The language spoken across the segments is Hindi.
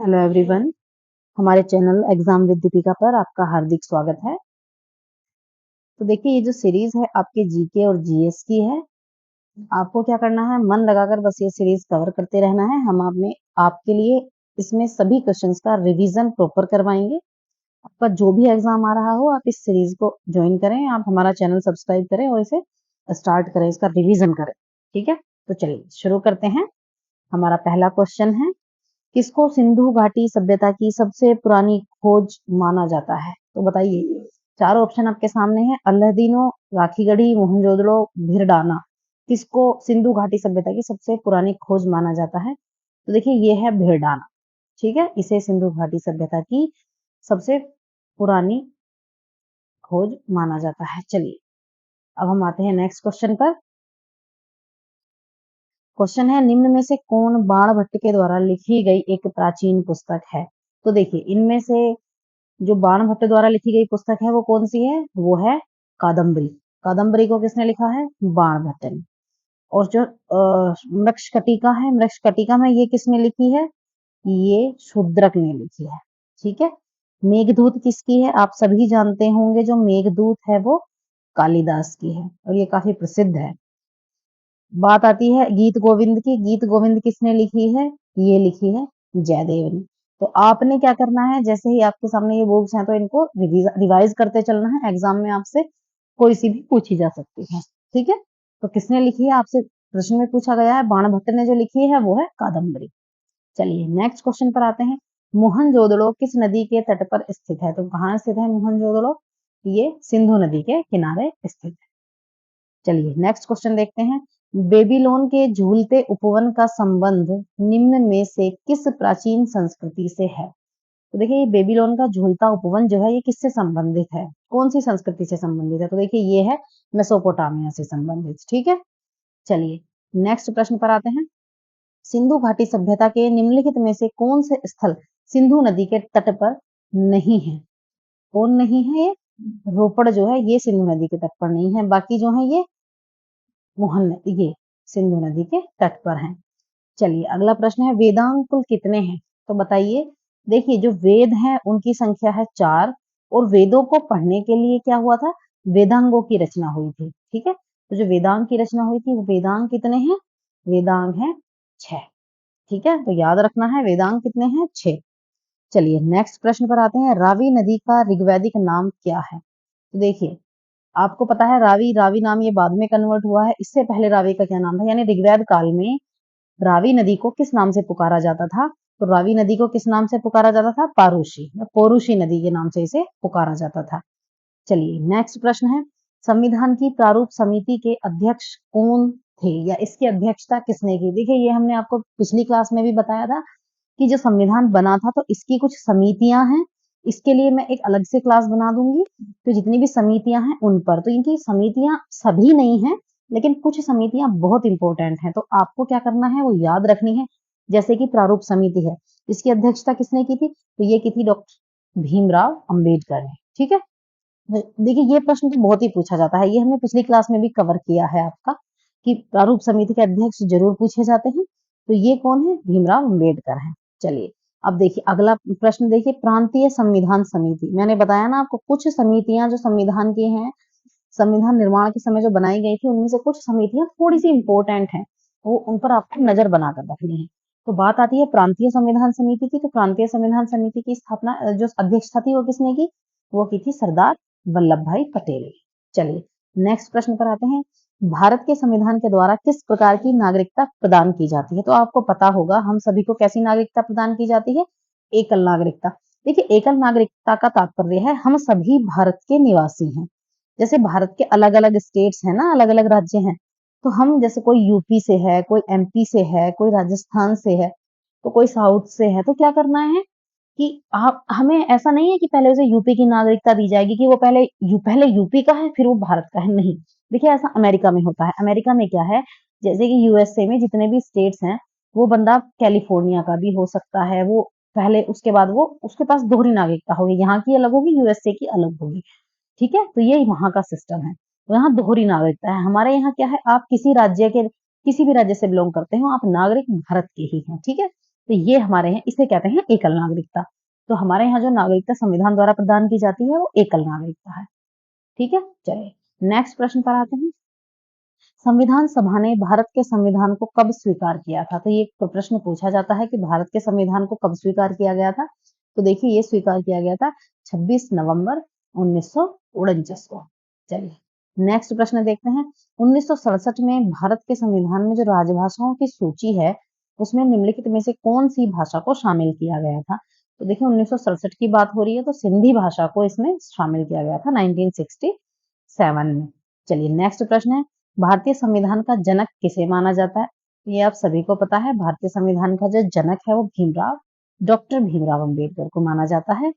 हेलो एवरीवन, हमारे चैनल एग्जाम विद दीपिका पर आपका हार्दिक स्वागत है। तो देखिए, ये जो सीरीज है आपके जीके और जीएस की है। आपको क्या करना है, मन लगाकर बस ये सीरीज कवर करते रहना है। हम आपके लिए इसमें सभी क्वेश्चंस का रिवीजन प्रॉपर करवाएंगे। आपका जो भी एग्जाम आ रहा हो, आप इस सीरीज को ज्वाइन करें, आप हमारा चैनल सब्सक्राइब करें और इसे स्टार्ट करें, इसका रिविजन करें। ठीक है, तो चलिए शुरू करते हैं। हमारा पहला क्वेश्चन है, किसको सिंधु घाटी सभ्यता की सबसे पुरानी खोज माना जाता है? तो बताइए। चार ऑप्शन आपके सामने हैं, अल्लादीनो, राखीगढ़ी, मोहनजोदड़ो, भिरडाना। किसको सिंधु घाटी सभ्यता की सबसे पुरानी खोज माना जाता है? तो देखिए, ये है भिरडाना। ठीक है, इसे सिंधु घाटी सभ्यता की सबसे पुरानी खोज माना जाता है। चलिए, अब हम आते हैं नेक्स्ट क्वेश्चन पर। क्वेश्चन है, निम्न में से कौन बाणभट्ट के द्वारा लिखी गई एक प्राचीन पुस्तक है? तो देखिए, इनमें से जो बाणभट्ट द्वारा लिखी गई पुस्तक है वो कौन सी है? वो है कादम्बरी। कादम्बरी को किसने लिखा है? बाणभट्ट ने। और जो मृक्षकटिका है, मृक्षकटिका में ये किसने लिखी है? ये शूद्रक ने लिखी है। ठीक है। मेघदूत किसकी है? आप सभी जानते होंगे, जो मेघदूत है वो कालिदास की है और ये काफी प्रसिद्ध है। बात आती है गीत गोविंद की। गीत गोविंद किसने लिखी है? ये लिखी है जयदेव ने। तो आपने क्या करना है, जैसे ही आपके सामने ये बुक्स हैं तो इनको रिवाइज करते चलना है। एग्जाम में आपसे कोई सी भी पूछी जा सकती है। ठीक है, तो किसने लिखी है आपसे प्रश्न में पूछा गया है, बाणभट्ट ने जो लिखी है वो है कादम्बरी। चलिए नेक्स्ट क्वेश्चन पर आते हैं। मोहनजोदड़ो किस नदी के तट पर स्थित है? तो कहाँ स्थित है मोहनजोदड़ो? ये सिंधु नदी के किनारे स्थित है। चलिए नेक्स्ट क्वेश्चन देखते हैं। बेबीलोन के झूलते उपवन का संबंध निम्न में से किस प्राचीन संस्कृति से है? तो देखिए, ये बेबीलोन का झूलता उपवन जो है ये किससे संबंधित है, कौन सी संस्कृति से संबंधित है? तो देखिए, ये है मेसोपोटामिया से संबंधित। ठीक है, चलिए नेक्स्ट प्रश्न पर आते हैं। सिंधु घाटी सभ्यता के निम्नलिखित में से कौन से स्थल सिंधु नदी के तट पर नहीं है? कौन नहीं है? ये रोपड़ जो है ये सिंधु नदी के तट पर नहीं है, बाकी जो है ये ये सिंधु नदी के तट पर हैं। चलिए अगला प्रश्न है, वेदांग कुल कितने हैं? तो बताइए। देखिए, जो वेद हैं उनकी संख्या है 4 और वेदों को पढ़ने के लिए क्या हुआ था? वेदांगों की रचना हुई थी। ठीक है, तो जो वेदांग की रचना हुई थी वो वेदांग कितने हैं? वेदांग है 6। ठीक है, तो याद रखना है वेदांग कितने हैं? 6। चलिए नेक्स्ट प्रश्न पर आते हैं। रावी नदी का ऋग्वैदिक नाम क्या है? तो देखिए, आपको पता है रावी, रावी नाम ये बाद में कन्वर्ट हुआ है। इससे पहले रावी का क्या नाम था? यानी ऋग्वैद काल में रावी नदी को किस नाम से पुकारा जाता था? तो रावी नदी को किस नाम से पुकारा जाता था? पारुषी या पौरुषी नदी के नाम से इसे पुकारा जाता था। चलिए नेक्स्ट प्रश्न है, संविधान की प्रारूप समिति के अध्यक्ष कौन थे या इसकी अध्यक्षता किसने की? देखिए, ये हमने आपको पिछली क्लास में भी बताया था कि जो संविधान बना था तो इसकी कुछ समितियां हैं। इसके लिए मैं एक अलग से क्लास बना दूंगी। तो जितनी भी समितियां हैं उन पर, तो इनकी समितियां सभी नहीं है लेकिन कुछ समितियां बहुत इंपॉर्टेंट हैं, तो आपको क्या करना है वो याद रखनी है। जैसे कि प्रारूप समिति है, इसकी अध्यक्षता किसने की थी? तो ये की थी डॉक्टर भीमराव अंबेडकर ने। ठीक है, देखिए ये प्रश्न तो बहुत ही पूछा जाता है, ये हमने पिछली क्लास में भी कवर किया है आपका कि प्रारूप समिति के अध्यक्ष जरूर पूछे जाते हैं। तो ये कौन है? भीमराव अंबेडकर हैं। चलिए अब देखिए अगला प्रश्न, देखिए प्रांतीय संविधान समिति। मैंने बताया ना आपको, कुछ समितियां जो संविधान की हैं, संविधान निर्माण के समय जो बनाई गई थी उनमें से कुछ समितियां थोड़ी सी इंपॉर्टेंट हैं, वो उन पर आपको नजर बनाकर रखनी है। तो बात आती है प्रांतीय संविधान समिति की। तो प्रांतीय संविधान समिति की स्थापना, जो अध्यक्षता थी वो किसने की? वो की थी सरदार वल्लभ भाई पटेल ने। चलिए नेक्स्ट प्रश्न पर आते हैं। भारत के संविधान के द्वारा किस प्रकार की नागरिकता प्रदान की जाती है? तो आपको पता होगा हम सभी को कैसी नागरिकता प्रदान की जाती है? एकल नागरिकता। देखिए, एकल नागरिकता का तात्पर्य है हम सभी भारत के निवासी हैं। जैसे भारत के अलग अलग स्टेट्स हैं ना, अलग अलग राज्य हैं, तो हम जैसे कोई यूपी से है, कोई एमपी से है, कोई राजस्थान से है, तो कोई साउथ से है, तो क्या करना है कि आप, हमें ऐसा नहीं है कि पहले उसे यूपी की नागरिकता दी जाएगी कि वो पहले यूपी का है फिर वो भारत का है, नहीं। देखिए, ऐसा अमेरिका में होता है। अमेरिका में क्या है, जैसे कि यूएसए में जितने भी स्टेट्स हैं, वो बंदा कैलिफोर्निया का भी हो सकता है, वो पहले, उसके बाद वो उसके पास दोहरी नागरिकता होगी, यहाँ की अलग होगी, यूएसए की अलग होगी। ठीक है, तो ये वहां का सिस्टम है। तो यहाँ दोहरी नागरिकता है। हमारे यहाँ क्या है, आप किसी राज्य के, किसी भी राज्य से बिलोंग करते हो, आप नागरिक भारत के ही हैं। ठीक है, तो ये हमारे यहाँ इसे कहते हैं एकल नागरिकता। तो हमारे यहाँ जो नागरिकता संविधान द्वारा प्रदान की जाती है वो एकल नागरिकता है। ठीक है, चलिए नेक्स्ट प्रश्न पर आते हैं। संविधान सभा ने भारत के संविधान को कब स्वीकार किया था? तो ये प्रश्न पूछा जाता है कि भारत के संविधान को कब स्वीकार किया गया था। तो देखिए ये स्वीकार किया गया था 26 नवंबर 1949 को। चलिए नेक्स्ट प्रश्न देखते हैं। 1967 में भारत के संविधान में जो राजभाषाओं की सूची है उसमें निम्नलिखित में से कौन सी भाषा को शामिल किया गया था? तो देखिए 1967 की बात हो रही है तो सिंधी भाषा को इसमें शामिल किया गया था 1967 में। चलिए नेक्स्ट प्रश्न है। भारतीय संविधान का जनक किसे माना जाता है? ये आप सभी को पता है, भारतीय संविधान का जो जनक है वो डॉक्टर भीमराव अंबेडकर को माना जाता है।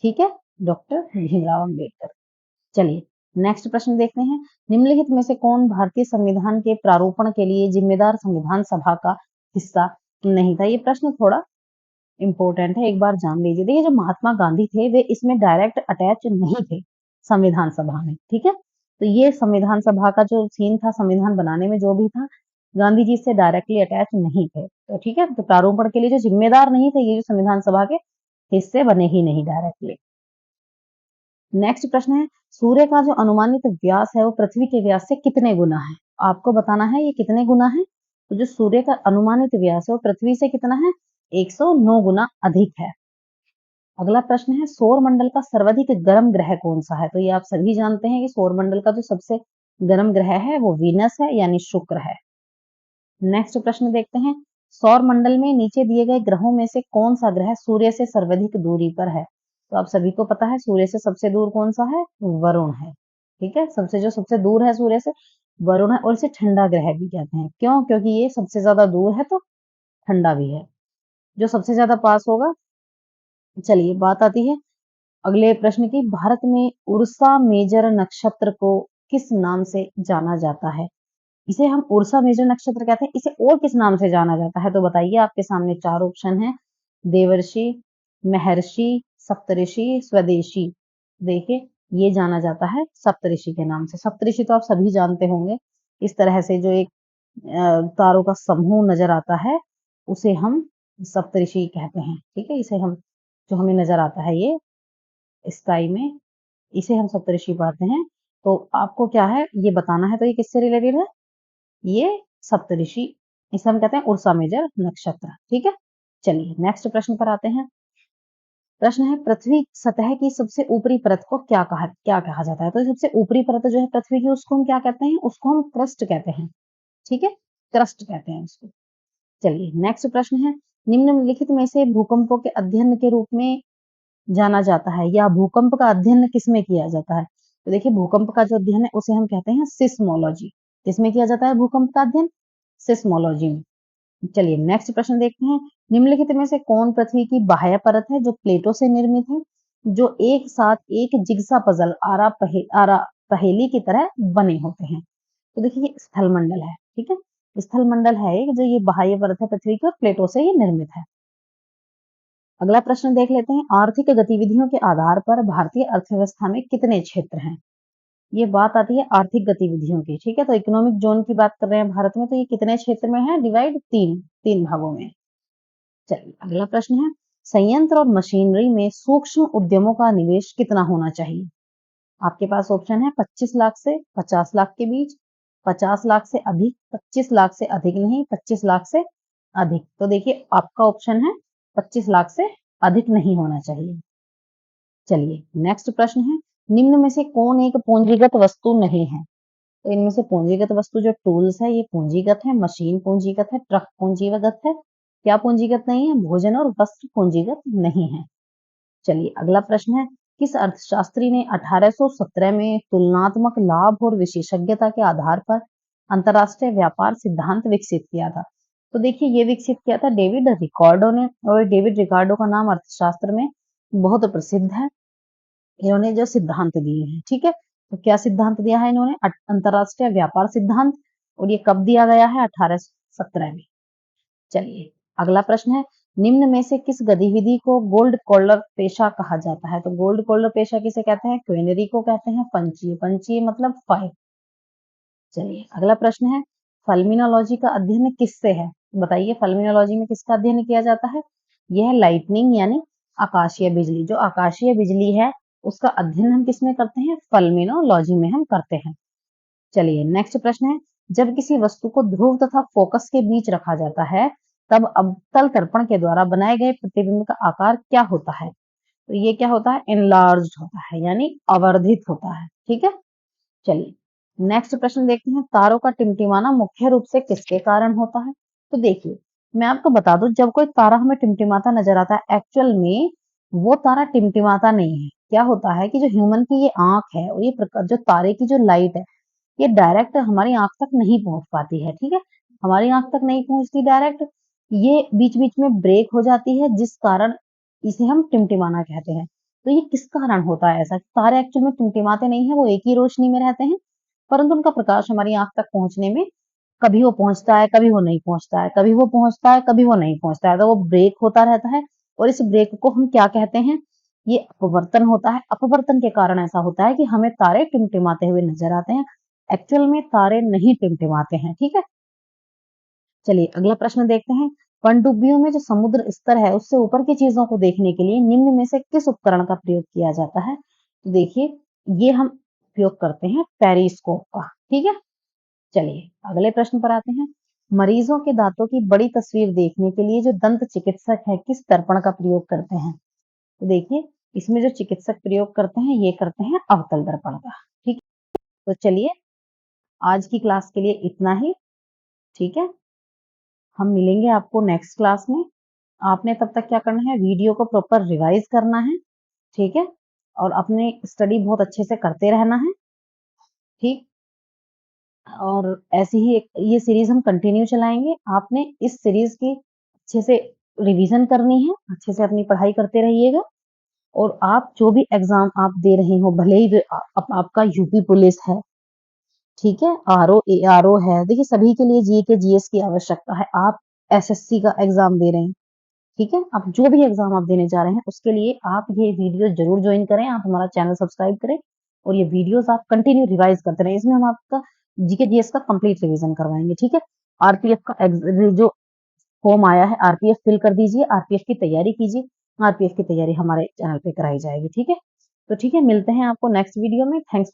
ठीक है, डॉक्टर भीमराव अंबेडकर। चलिए नेक्स्ट प्रश्न देखते हैं। निम्नलिखित में से कौन भारतीय संविधान के प्रारूपण के लिए जिम्मेदार संविधान सभा का हिस्सा नहीं था? ये प्रश्न थोड़ा इंपॉर्टेंट है, एक बार जान लीजिए। देखिए जो महात्मा गांधी थे वे इसमें डायरेक्ट अटैच नहीं थे संविधान सभा में। ठीक है, तो ये संविधान सभा का जो सीन था संविधान बनाने में जो भी था गांधी जी से डायरेक्टली अटैच नहीं थे। तो ठीक है, तो प्रारूपण के लिए जो जिम्मेदार नहीं थे ये जो संविधान सभा के हिस्से बने ही नहीं डायरेक्टली। नेक्स्ट प्रश्न है। सूर्य का जो अनुमानित व्यास है वो पृथ्वी के व्यास से कितने गुना है? आपको बताना है ये कितने गुना है। तो जो सूर्य का अनुमानित व्यास है वो पृथ्वी से कितना है? 109 गुना अधिक है। अगला प्रश्न है। सौर मंडल का सर्वाधिक गर्म ग्रह कौन सा है? तो ये आप सभी जानते हैं कि सौर मंडल का जो सबसे गर्म ग्रह है वो वीनस है यानी शुक्र है। नेक्स्ट प्रश्न देखते हैं। सौर मंडल में नीचे दिए गए ग्रहों में से कौन सा ग्रह सूर्य से सर्वाधिक दूरी पर है? तो आप सभी को पता है सूर्य से सबसे दूर कौन सा है? वरुण है। ठीक है, सबसे दूर है सूर्य से वरुण है और इसे ठंडा ग्रह भी कहते हैं। क्यों? क्योंकि ये सबसे ज्यादा दूर है तो ठंडा भी है। जो सबसे ज्यादा पास होगा। चलिए बात आती है अगले प्रश्न की। भारत में उर्सा मेजर नक्षत्र को किस नाम से जाना जाता है? इसे हम उर्सा मेजर नक्षत्र कहते हैं, इसे और किस नाम से जाना जाता है? तो बताइए, आपके सामने चार ऑप्शन है। देवर्षि, महर्षि, सप्तऋषि, स्वदेशी। देखिए ये जाना जाता है सप्तऋषि के नाम से। सप्तऋषि तो आप सभी जानते होंगे, इस तरह से जो एक तारों का समूह नजर आता है उसे हम सप्तऋषि कहते हैं। ठीक है, इसे हम जो हमें नजर आता है ये स्काई में, इसे हम सप्तऋषि पढ़ते हैं। तो आपको क्या है ये बताना है। तो ये किससे रिलेटेड है? ये सप्तऋषि, इसे हम कहते हैं उर्सा मेजर नक्षत्र। ठीक है, चलिए नेक्स्ट प्रश्न पर आते हैं। प्रश्न है। पृथ्वी सतह की सबसे ऊपरी परत को क्या कहा जाता है? तो सबसे ऊपरी परत जो है पृथ्वी की उसको हम क्या कहते हैं? उसको हम क्रस्ट कहते हैं। ठीक है, क्रस्ट कहते हैं उसको। चलिए नेक्स्ट प्रश्न है। निम्नलिखित में से भूकंपों के अध्ययन के रूप में जाना जाता है या भूकंप का अध्ययन किसमें किया जाता है? तो देखिए भूकंप का जो अध्ययन है उसे हम कहते हैं सिस्मोलॉजी। किसमें किया जाता है भूकंप का अध्ययन? सिस्मोलॉजी में। चलिए नेक्स्ट प्रश्न देखते हैं। निम्नलिखित में से कौन पृथ्वी की बाह्य परत है जो प्लेटों से निर्मित है, जो एक साथ एक जिग्सा पजल आरा पहेली की तरह बने होते हैं? तो देखिए ये स्थलमंडल है। ठीक है, स्थलमंडल है एक जो ये बाह्य परत है पृथ्वी की और प्लेटों से ये निर्मित है। अगला प्रश्न देख लेते हैं। आर्थिक गतिविधियों के आधार पर भारतीय अर्थव्यवस्था में कितने क्षेत्र हैं? ये बात आती है आर्थिक गतिविधियों की। ठीक है, तो इकोनॉमिक जोन की बात कर रहे हैं भारत में, तो ये कितने क्षेत्र में है डिवाइड? तीन तीन भागों में। चलिए अगला प्रश्न है। संयंत्र और मशीनरी में सूक्ष्म उद्यमों का निवेश कितना होना चाहिए? आपके पास ऑप्शन है 25 लाख से 50 लाख के बीच, 50 लाख से अधिक, 25 लाख से अधिक नहीं, 25 लाख से अधिक। तो देखिए आपका ऑप्शन है 25 लाख से अधिक नहीं होना चाहिए। चलिए नेक्स्ट प्रश्न है। निम्न में से कौन एक पूंजीगत वस्तु नहीं है? तो इनमें से पूंजीगत वस्तु जो टूल्स है ये पूंजीगत है, मशीन पूंजीगत है, ट्रक पूंजीगत है। क्या पूंजीगत नहीं है? भोजन और वस्त्र पूंजीगत नहीं है। चलिए अगला प्रश्न है। किस अर्थशास्त्री ने 1817 में तुलनात्मक लाभ और विशेषज्ञता के आधार पर अंतरराष्ट्रीय व्यापार सिद्धांत विकसित किया था? तो देखिए ये विकसित किया था डेविड रिकार्डो ने, और डेविड रिकार्डो का नाम अर्थशास्त्र में बहुत प्रसिद्ध है। इन्होंने जो सिद्धांत दिए हैं। ठीक है, तो क्या सिद्धांत दिया है इन्होंने? अंतरराष्ट्रीय व्यापार सिद्धांत। और ये कब दिया गया है? 1817 में। चलिए अगला प्रश्न है। निम्न में से किस गतिविधि को गोल्ड कॉलर पेशा कहा जाता है? तो गोल्ड कॉलर पेशा किसे कहते हैं? क्वेनरी को कहते हैं। पंची, पंची मतलब फाइव। चलिए अगला प्रश्न है। फल्मिनोलॉजी का अध्ययन किससे है? बताइए फल्मिनोलॉजी में किसका अध्ययन किया जाता है? यह है लाइटनिंग यानी आकाशीय बिजली। जो आकाशीय बिजली है उसका अध्ययन हम किसमें करते हैं? फल्मिनोलॉजी में हम करते हैं। चलिए नेक्स्ट प्रश्न है, जब किसी वस्तु को ध्रुव तथा फोकस के बीच रखा जाता है तब अवतल दर्पण के द्वारा बनाए गए प्रतिबिंब का आकार क्या होता है? तो ये क्या होता है? एनलार्ज्ड होता है यानी अवर्धित होता है। ठीक है, चलिए नेक्स्ट प्रश्न देखते हैं, तारों का टिमटिमाना मुख्य रूप से किसके कारण होता है? तो देखिए मैं आपको बता दूं, जब कोई तारा हमें टिमटिमाता नजर आता है एक्चुअल में वो तारा टिमटिमाता नहीं है। क्या होता है कि जो ह्यूमन की ये आंख है और ये जो तारे की जो लाइट है ये डायरेक्ट हमारी आंख तक नहीं पहुंच पाती है। ठीक है, हमारी आंख तक नहीं पहुंचती डायरेक्ट, ये बीच बीच में ब्रेक हो जाती है जिस कारण इसे हम टिमटिमाना कहते हैं। तो ये किस कारण होता है ऐसा? तारे एक्चुअल में टिमटिमाते नहीं है, वो एक ही रोशनी में रहते हैं, परंतु उनका प्रकाश हमारी आंख तक पहुंचने में कभी वो पहुंचता है, कभी वो नहीं पहुंचता है, कभी वो पहुंचता है, कभी वो नहीं पहुंचता है, तो वो ब्रेक होता रहता है। और इस ब्रेक को हम क्या कहते हैं? ये अपवर्तन होता है। अपवर्तन के कारण ऐसा होता है कि हमें तारे टिमटिमाते हुए नजर आते हैं, एक्चुअल में तारे नहीं टिमटिमाते हैं। ठीक है, चलिए अगला प्रश्न देखते हैं, पनडुब्बियों में जो समुद्र स्तर है उससे ऊपर की चीजों को देखने के लिए निम्न में से किस उपकरण का प्रयोग किया जाता है? तो देखिए ये हम उपयोग करते हैं पेरिस्कोप का। ठीक है, चलिए अगले प्रश्न पर आते हैं, मरीजों के दांतों की बड़ी तस्वीर देखने के लिए जो दंत चिकित्सक है किस दर्पण का प्रयोग करते हैं? तो देखिए इसमें जो चिकित्सक प्रयोग करते हैं ये करते हैं अवतल दर्पण का। ठीक है, तो चलिए आज की क्लास के लिए इतना ही। ठीक है, हम मिलेंगे आपको नेक्स्ट क्लास में। आपने तब तक क्या करना है, वीडियो को प्रॉपर रिवाइज करना है। ठीक है, और अपने स्टडी बहुत अच्छे से करते रहना है। ठीक, और ऐसे ही एक ये सीरीज हम कंटिन्यू चलाएंगे। आपने इस सीरीज की अच्छे से रिवीजन करनी है, अच्छे से अपनी पढ़ाई करते रहिएगा। और आप जो भी एग्जाम आप दे रहे हो, भले ही आपका यूपी पुलिस है, ठीक है, आरओ एआरओ है, देखिए सभी के लिए जीके जीएस की आवश्यकता है। आप एसएससी का एग्जाम दे रहे हैं, ठीक है, आप जो भी एग्जाम आप देने जा रहे हैं उसके लिए आप ये वीडियो जरूर ज्वाइन करें, आप हमारा चैनल सब्सक्राइब करें और ये वीडियोस आप कंटिन्यू रिवाइज करते रहें। इसमें हम आपका जीके जीएस का कंप्लीट रिवीजन करवाएंगे। ठीक है, आरपीएफ का जो फॉर्म आया है आरपीएफ फिल कर दीजिए, आरपीएफ की तैयारी कीजिए। आरपीएफ की तैयारी हमारे चैनल पे कराई जाएगी। ठीक है, तो ठीक है, मिलते हैं आपको नेक्स्ट वीडियो में। थैंक्स।